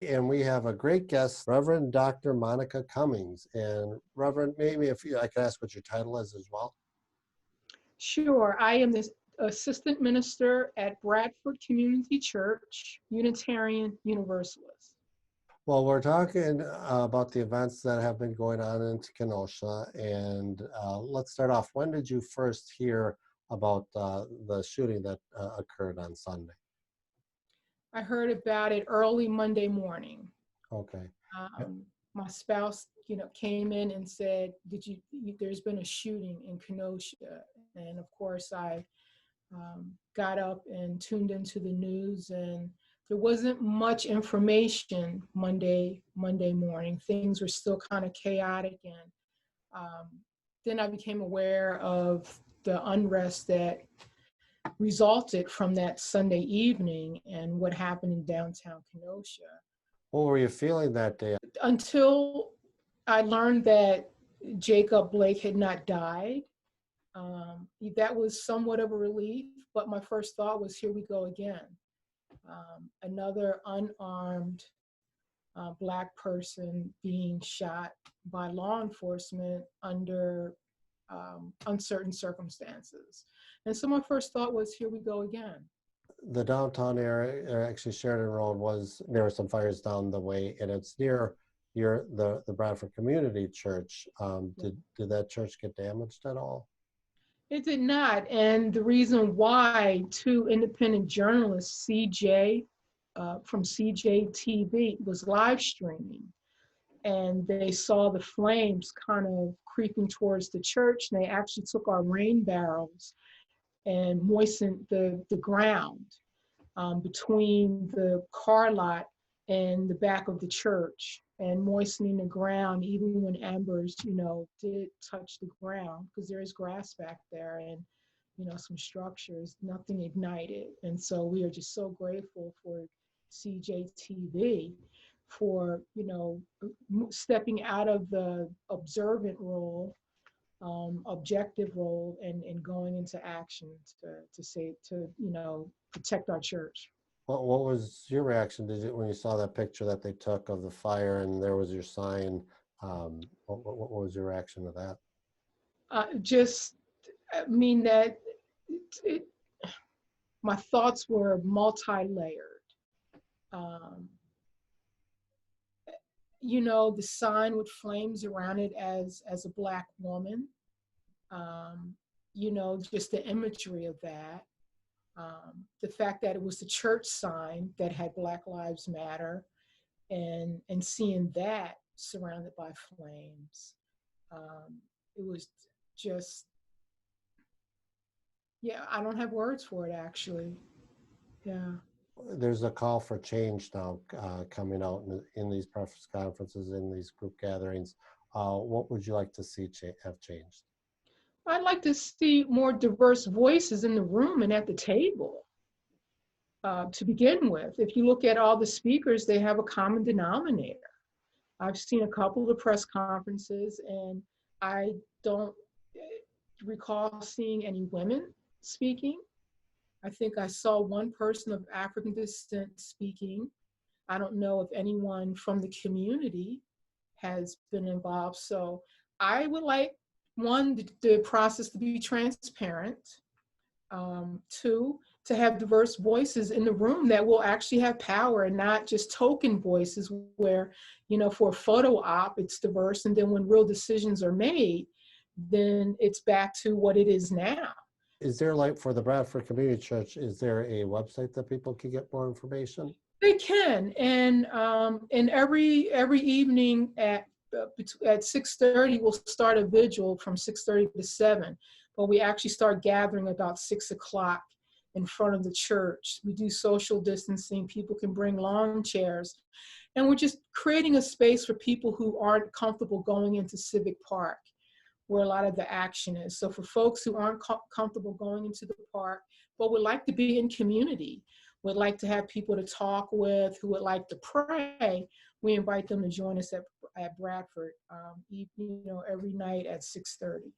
And we have a great guest, Reverend Dr. Monica Cummings. And Reverend, maybe if I could ask what your title is as well. Sure. I am the assistant minister at Bradford Community Church, Unitarian Universalist. Well, we're talking about the events that have been going on in Kenosha. And let's start off. When did you first hear about the shooting that occurred on Sunday? I heard about it early Monday morning. Okay. My spouse, came in and said, there's been a shooting in Kenosha. And of course, I got up and tuned into the news, and there wasn't much information Monday morning. Things were still kind of chaotic, and then I became aware of the unrest that resulted from that Sunday evening and what happened in downtown Kenosha. What were you feeling that day? Until I learned that Jacob Blake had not died, that was somewhat of a relief, but my first thought was, here we go again. Another unarmed Black person being shot by law enforcement under uncertain circumstances. And so my first thought was, here we go again. The downtown area, actually Sheridan Road, there were some fires down the way, and it's near the Bradford Community Church. Did that church get damaged at all? It did not. And the reason why, two independent journalists, CJ from CJ TV, was live streaming, and they saw the flames kind of creeping towards the church, and they actually took our rain barrels and moistened the ground between the car lot and the back of the church, and moistening the ground even when embers, did touch the ground, because there is grass back there and, some structures, nothing ignited. And so we are just so grateful for CJTV for, stepping out of the observant role, objective role, and going into action to protect our church. What was your reaction when you saw that picture that they took of the fire and there was your sign? What was your reaction to that? My thoughts were multi-layered. The sign with flames around it as a Black woman, just the imagery of that. The fact that it was the church sign that had Black Lives Matter, and seeing that surrounded by flames. It was just, I don't have words for it, actually. Yeah. There's a call for change now coming out in these press conferences, in these group gatherings. What would you like to see have changed? I'd like to see more diverse voices in the room and at the table. To begin with, if you look at all the speakers, they have a common denominator. I've seen a couple of the press conferences, and I don't recall seeing any women speaking. I think I saw one person of African descent speaking. I don't know if anyone from the community has been involved. So I would like, one, the process to be transparent. Two, to have diverse voices in the room that will actually have power, and not just token voices where, for a photo op, it's diverse. And then when real decisions are made, then it's back to what it is now. Is there, like, for the Bradford Community Church, is there a website that people can get more information? They can, and every evening at 6:30, we'll start a vigil from 6:30 to 7. But we actually start gathering about 6 o'clock in front of the church. We do social distancing. People can bring lawn chairs, and we're just creating a space for people who aren't comfortable going into Civic Park, where a lot of the action is. So for folks who aren't comfortable going into the park, but would like to be in community, would like to have people to talk with, who would like to pray, we invite them to join us at Bradford, every night at 6:30.